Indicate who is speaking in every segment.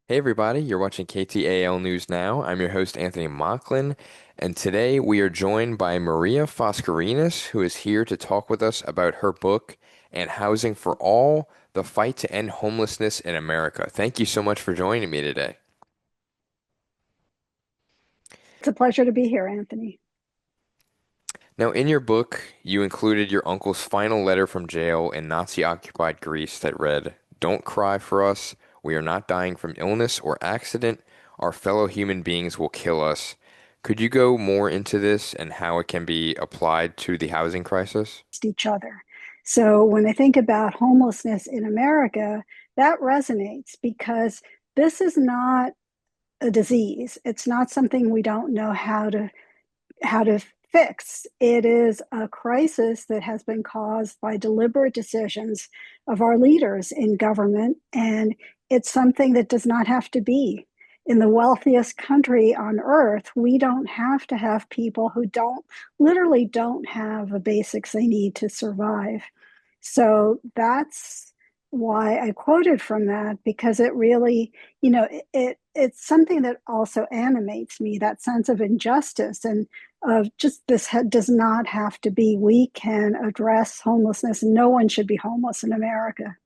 Speaker 1: Hey everybody, you're watching KTAL News Now. I'm your host Anthony Macklin, and today we are joined by Maria Foscarinis, who is here to talk with us about her book and Housing for All: The Fight to End Homelessness in America. Thank you so much for joining me today.
Speaker 2: It's a pleasure to be here, Anthony.
Speaker 1: Now, in your book, you included your uncle's final letter from jail in Nazi-occupied Greece that read, "Don't cry for us. We are not dying from illness or accident. Our fellow human beings will kill us." Could you go more into this and how it can be applied to the housing crisis?
Speaker 2: Each other. So when I think about homelessness in America, that resonates because this is not a disease. It's not something we don't know how to fix. It is a crisis that has been caused by deliberate decisions of our leaders in government, and it's something that does not have to be. In the wealthiest country on earth, we don't have to have people who literally don't have the basics they need to survive. So that's why I quoted from that, because it really, it's something that also animates me, that sense of injustice and of just does not have to be. We can address homelessness. No one should be homeless in America.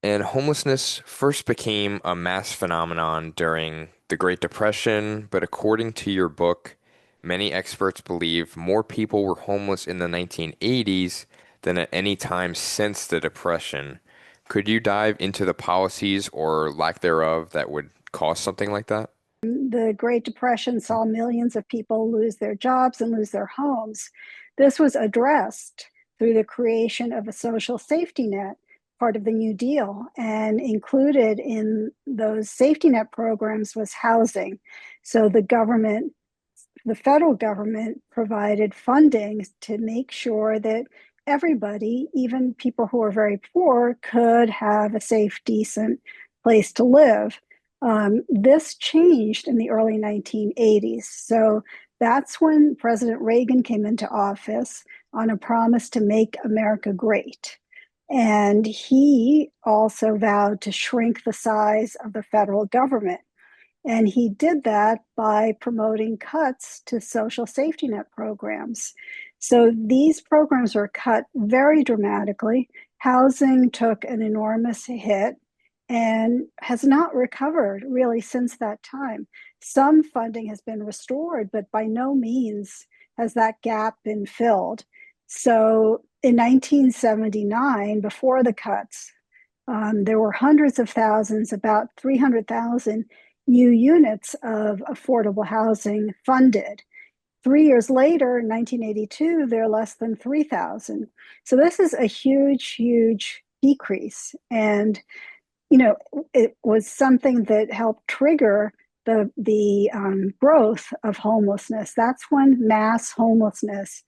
Speaker 1: And homelessness first became a mass phenomenon during the Great Depression, but according to your book, many experts believe more people were homeless in the 1980s than at any time since the Depression. Could you dive into the policies or lack thereof that would cause something like that?
Speaker 2: The Great Depression saw millions of people lose their jobs and lose their homes. This was addressed through the creation of a social safety net, part of the New Deal, and included in those safety net programs was housing. So the federal government provided funding to make sure that everybody, even people who are very poor, could have a safe, decent place to live. This changed in the early 1980s. So that's when President Reagan came into office on a promise to make America great. And he also vowed to shrink the size of the federal government. And he did that by promoting cuts to social safety net programs. So these programs were cut very dramatically. Housing took an enormous hit and has not recovered really since that time. Some funding has been restored, but by no means has that gap been filled. So in 1979, before the cuts, there were hundreds of thousands, about 300,000 new units of affordable housing funded. 3 years later, in 1982, there are less than 3,000. So this is a huge, huge decrease. And, it was something that helped trigger the growth of homelessness. That's when mass homelessness,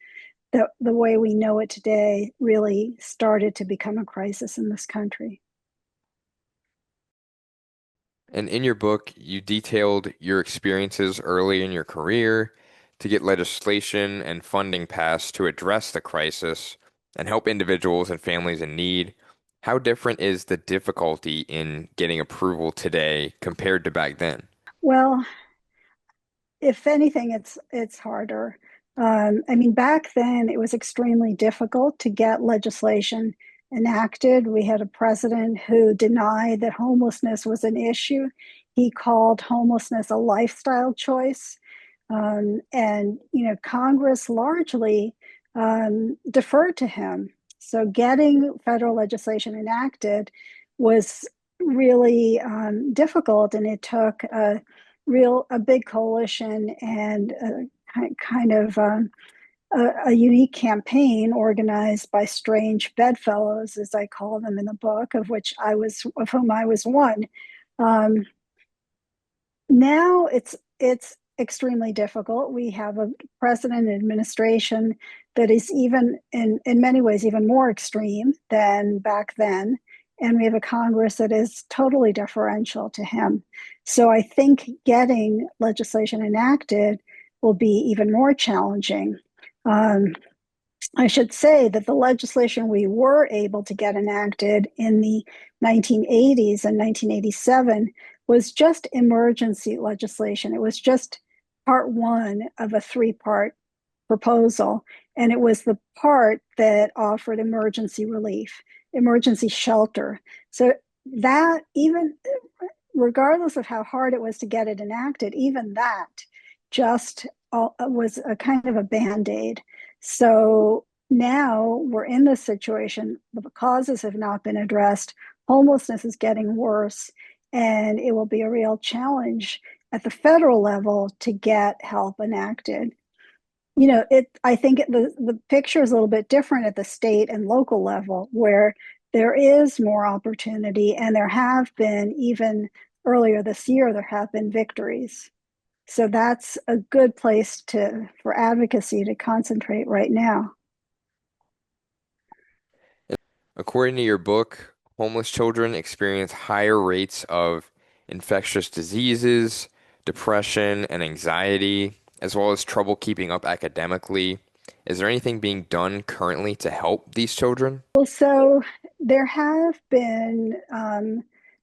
Speaker 2: the way we know it today, really started to become a crisis in this country.
Speaker 1: And in your book, you detailed your experiences early in your career to get legislation and funding passed to address the crisis and help individuals and families in need. How different is the difficulty in getting approval today compared to back then?
Speaker 2: Well, if anything, it's harder. I mean, back then it was extremely difficult to get legislation enacted. We had a president who denied that homelessness was an issue. He called homelessness a lifestyle choice. And Congress largely deferred to him. So getting federal legislation enacted was really difficult, and it took a big coalition and kind of a unique campaign organized by strange bedfellows, as I call them in the book, of whom I was one. Um, Now it's extremely difficult. We have a president and administration that is even in many ways even more extreme than back then. And we have a Congress that is totally deferential to him. So I think getting legislation enacted will be even more challenging. Um, I should say that the legislation we were able to get enacted in the 1980s and 1987 was just emergency legislation. It was just part one of a three-part proposal, and it was the part that offered emergency relief, emergency shelter. So that, even regardless of how hard it was to get it enacted, even that just was a kind of a band-aid. So now we're in this situation. The causes have not been addressed. Homelessness is getting worse, and it will be a real challenge at the federal level to get help enacted. I think the picture is a little bit different at the state and local level, where there is more opportunity, and there have been, even earlier this year, there have been victories. So that's a good place for advocacy to concentrate right now.
Speaker 1: According to your book, homeless children experience higher rates of infectious diseases, depression, and anxiety, as well as trouble keeping up academically. Is there anything being done currently to help these children?
Speaker 2: Well, so there have been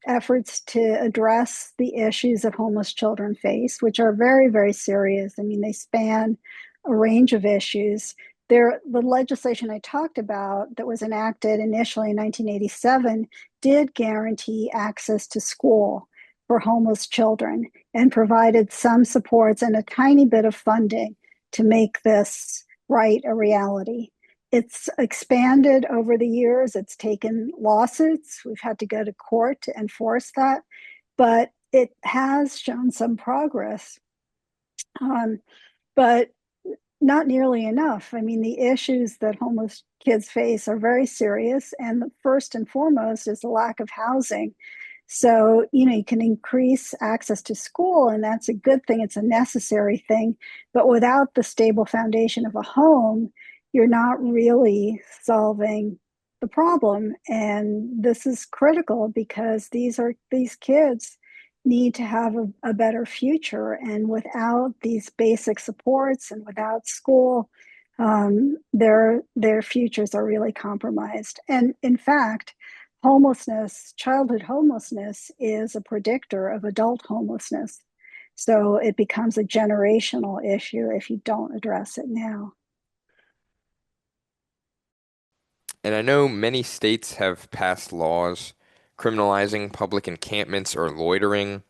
Speaker 2: efforts to address the issues that homeless children face, which are very, very serious. I mean, they span a range of issues. The legislation I talked about that was enacted initially in 1987 did guarantee access to school for homeless children and provided some supports and a tiny bit of funding to make this right a reality. It's expanded over the years. It's taken lawsuits. We've had to go to court to enforce that, but it has shown some progress. Um, but not nearly enough. I mean, the issues that homeless kids face are very serious. And the first and foremost is the lack of housing. So, you can increase access to school, and that's a good thing. It's a necessary thing. But without the stable foundation of a home, you're not really solving the problem. And this is critical because these kids need to have a better future. And without these basic supports and without school, their futures are really compromised. And in fact, childhood homelessness, is a predictor of adult homelessness. So it becomes a generational issue if you don't address it now.
Speaker 1: And I know many states have passed laws criminalizing public encampments or loitering.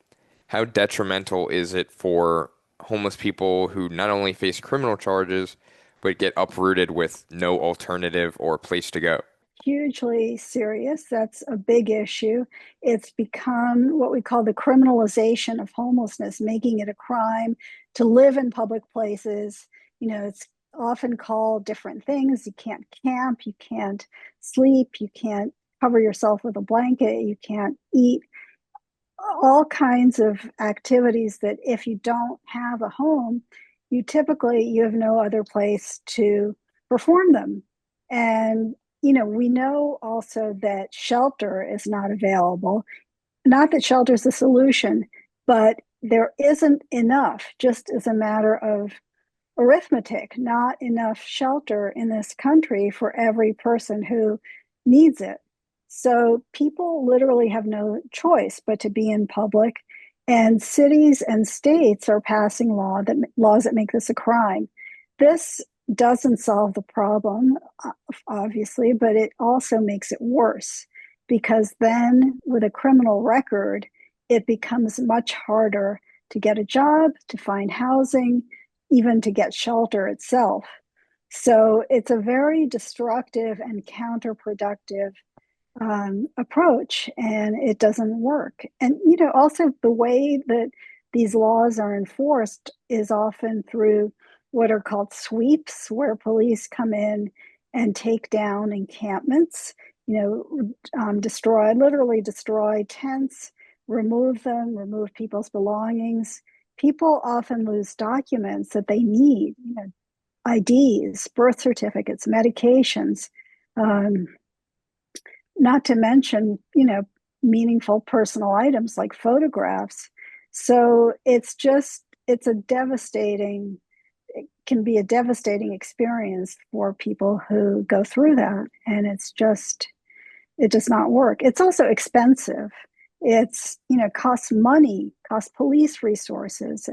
Speaker 1: How detrimental is it for homeless people who not only face criminal charges, but get uprooted with no alternative or place to go?
Speaker 2: Hugely serious. That's a big issue. It's become what we call the criminalization of homelessness, making it a crime to live in public places. It's often called different things. You can't camp, you can't sleep, you can't cover yourself with a blanket, you can't eat, all kinds of activities that if you don't have a home, you have no other place to perform them. And we know also that shelter is not available. Not that shelter is the solution, but there isn't enough, just as a matter of arithmetic, not enough shelter in this country for every person who needs it. So people literally have no choice but to be in public. And cities and states are passing laws that make this a crime. This doesn't solve the problem, obviously, but it also makes it worse because then with a criminal record, it becomes much harder to get a job, to find housing, even to get shelter itself. So it's a very destructive and counterproductive approach, and it doesn't work. And also the way that these laws are enforced is often through what are called sweeps, where police come in and take down encampments. Literally destroy tents, remove them, remove people's belongings. People often lose documents that they need, IDs, birth certificates, medications. Um, Not to mention, meaningful personal items like photographs. So it's a devastating can be a devastating experience for people who go through that. And it does not work. It's also expensive. Costs money, costs police resources.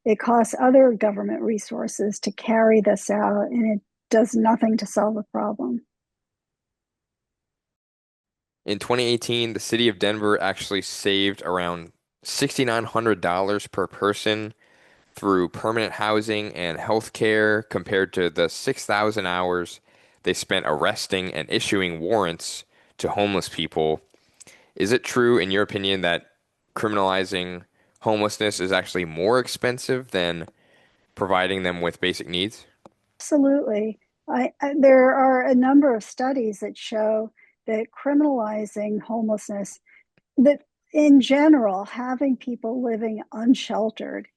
Speaker 2: It costs other government resources to carry this out, and it does nothing to solve the problem.
Speaker 1: In 2018, the city of Denver actually saved around $6,900 per person through permanent housing and health care compared to the 6,000 hours they spent arresting and issuing warrants to homeless people. Is it true, in your opinion, that criminalizing homelessness is actually more expensive than providing them with basic needs?
Speaker 2: Absolutely. There are a number of studies that show that criminalizing homelessness, that in general, having people living unsheltered,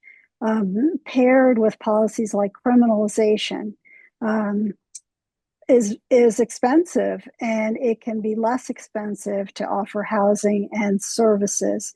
Speaker 2: paired with policies like criminalization, um, is expensive, and it can be less expensive to offer housing and services.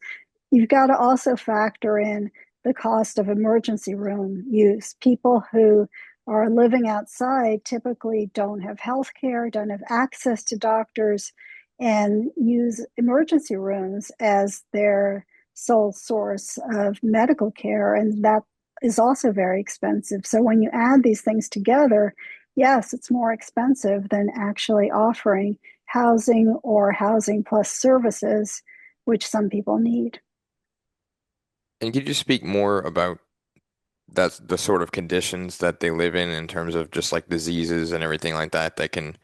Speaker 2: You've got to also factor in the cost of emergency room use. People who are living outside typically don't have health care, don't have access to doctors, and use emergency rooms as their sole source of medical care. And that is also very expensive. So when you add these things together, yes, it's more expensive than actually offering housing or housing plus services, which some people need.
Speaker 1: And could you speak more about the sort of conditions that they live in terms of just like diseases and everything like that that can,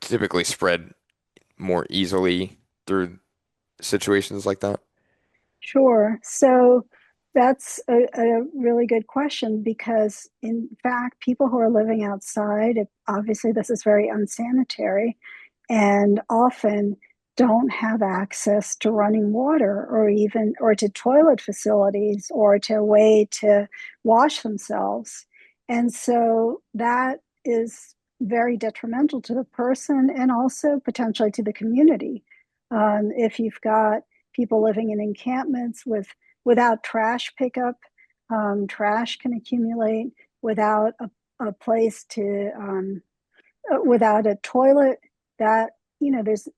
Speaker 1: typically spread more easily through situations like that?
Speaker 2: Sure. So that's a really good question because, in fact, people who are living outside, obviously, this is very unsanitary and often don't have access to running water or to toilet facilities or to a way to wash themselves. And so that is very detrimental to the person and also potentially to the community. If you've got people living in encampments without trash pickup, trash can accumulate without a place to without a toilet. That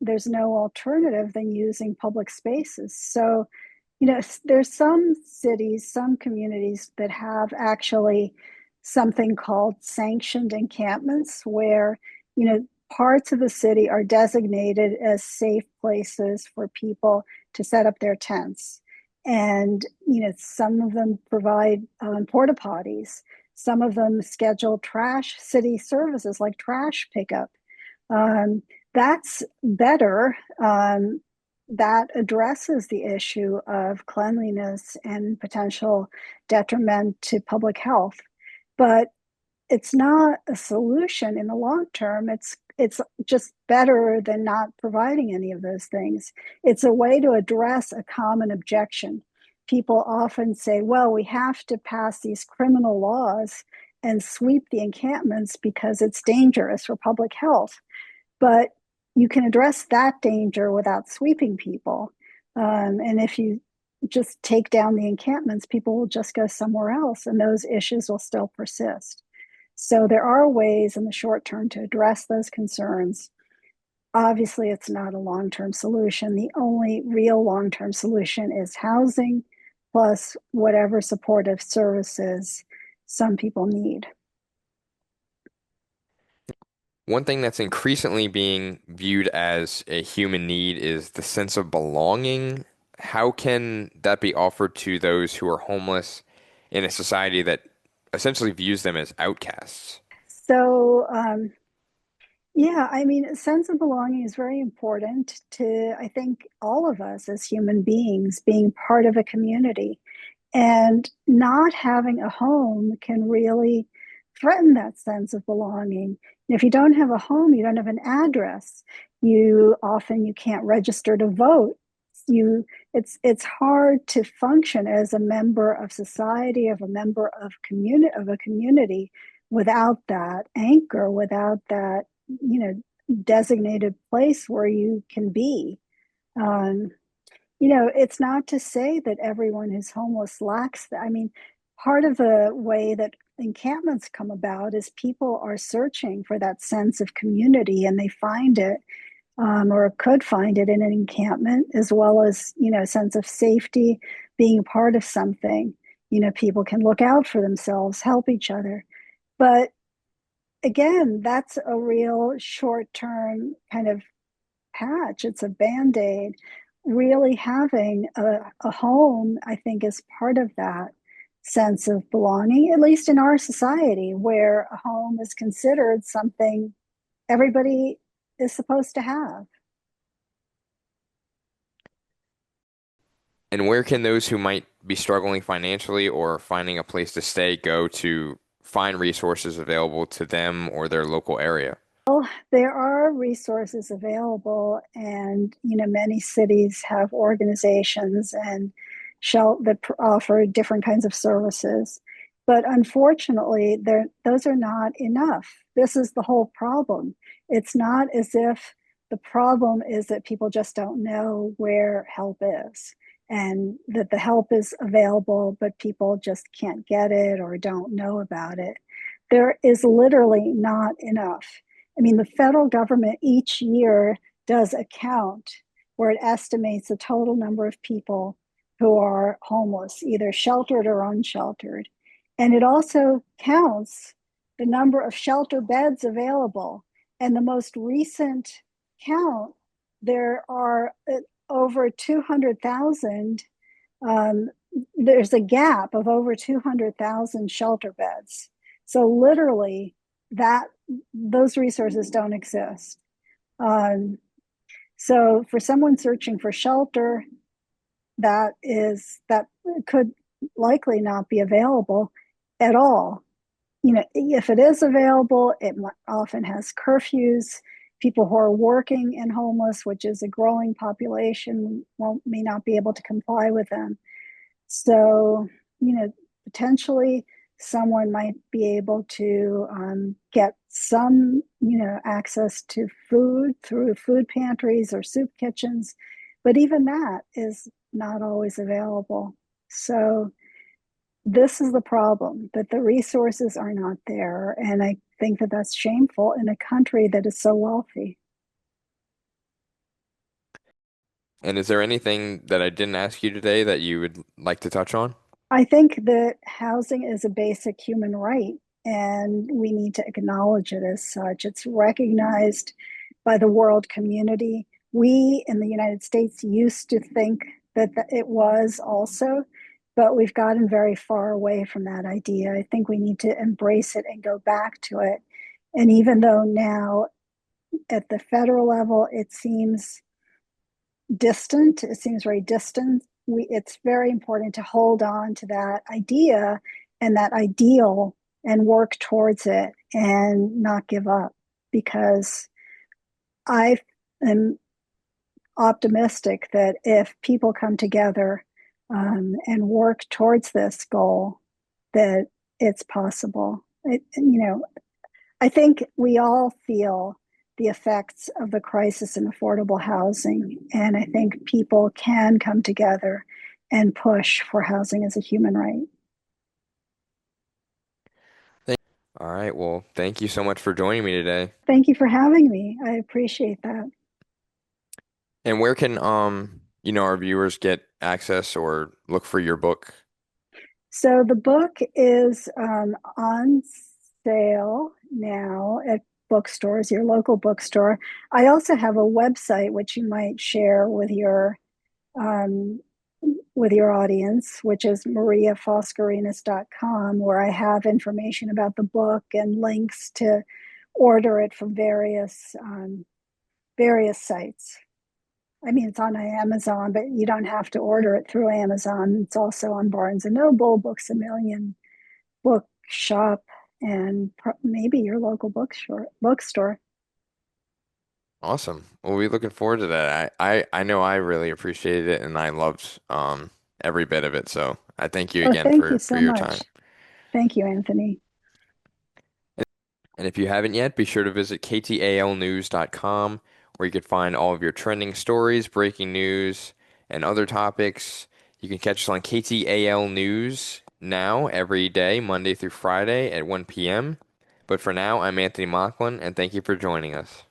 Speaker 2: there's no alternative than using public spaces. So there's some cities, some communities that have actually something called sanctioned encampments where, parts of the city are designated as safe places for people to set up their tents. And, some of them provide porta potties. Some of them schedule trash city services like trash pickup. Um, that's better. That addresses the issue of cleanliness and potential detriment to public health. But it's not a solution in the long term. It's just better than not providing any of those things. It's a way to address a common objection. People often say, well, we have to pass these criminal laws and sweep the encampments because it's dangerous for public health. But you can address that danger without sweeping people. And if you just take down the encampments, people will just go somewhere else, and those issues will still persist. So there are ways in the short term to address those concerns. Obviously, it's not a long term solution. The only real long term solution is housing plus whatever supportive services some people need.
Speaker 1: One thing that's increasingly being viewed as a human need is the sense of belonging. How can that be offered to those who are homeless in a society that essentially views them as outcasts?
Speaker 2: So, yeah, I mean, a sense of belonging is very important to, I think, all of us as human beings being part of a community. And not having a home can really threaten that sense of belonging. And if you don't have a home, you don't have an address. You can't register to vote. It's hard to function as a member of society, of a member of a community without that anchor, without that, designated place where you can be. Um, it's not to say that everyone who's homeless lacks that. I mean, part of the way that encampments come about is people are searching for that sense of community, and they find it, or could find it in an encampment, as well as, a sense of safety, being a part of something. People can look out for themselves, help each other. But again, that's a real short term kind of patch. It's a band aid. Really having a home, I think, is part of that sense of belonging, at least in our society, where a home is considered something everybody is supposed to have.
Speaker 1: And where can those who might be struggling financially or finding a place to stay go to find resources available to them or their local area?
Speaker 2: There are resources available, and many cities have organizations and that offer different kinds of services. But unfortunately, those are not enough. This is the whole problem. It's not as if the problem is that people just don't know where help is, and that the help is available, but people just can't get it or don't know about it. There is literally not enough. I mean, the federal government each year does a count where it estimates the total number of people who are homeless, either sheltered or unsheltered. And it also counts the number of shelter beds available. And the most recent count, there are over 200,000. Um, there's a gap of over 200,000 shelter beds. So literally, that those resources don't exist. Um, so for someone searching for shelter, that could likely not be available at all. If it is available, it often has curfews. People who are working and homeless, which is a growing population, may not be able to comply with them. So, potentially someone might be able to get some, access to food through food pantries or soup kitchens, but even that is not always available. So, this is the problem, that the resources are not there. And I think that that's shameful in a country that is so wealthy.
Speaker 1: And is there anything that I didn't ask you today that you would like to touch on?
Speaker 2: I think that housing is a basic human right, and we need to acknowledge it as such. It's recognized by the world community. We in the United States used to think that it was also, but we've gotten very far away from that idea. I think we need to embrace it and go back to it. And even though now at the federal level it seems distant, it seems very distant, it's very important to hold on to that idea and that ideal and work towards it and not give up, because I am optimistic that if people come together and work towards this goal, that it's possible. I think we all feel the effects of the crisis in affordable housing, and I think people can come together and push for housing as a human right.
Speaker 1: Thank All right, well, thank you so much for joining me today.
Speaker 2: Thank you for having me. I appreciate that.
Speaker 1: And where can our viewers get access or look for your book?
Speaker 2: So the book is on sale now at bookstores, your local bookstore. I also have a website which you might share um, with your audience, which is mariafoscarinis.com, where I have information about the book and links to order it from various sites. I mean, it's on Amazon, but you don't have to order it through Amazon. It's also on Barnes and Noble, Books a Million, Bookshop, and maybe your local bookstore.
Speaker 1: Awesome. We'll be looking forward to that. I know I really appreciated it and I loved every bit of it. So I thank you
Speaker 2: Oh,
Speaker 1: again
Speaker 2: thank you
Speaker 1: for
Speaker 2: so
Speaker 1: your time.
Speaker 2: much. Thank you, Anthony.
Speaker 1: And if you haven't yet, be sure to visit ktalnews.com where you can find all of your trending stories, breaking news, and other topics. You can catch us on KTAL News now every day, Monday through Friday at 1 p.m. But for now, I'm Anthony Macklin, and thank you for joining us.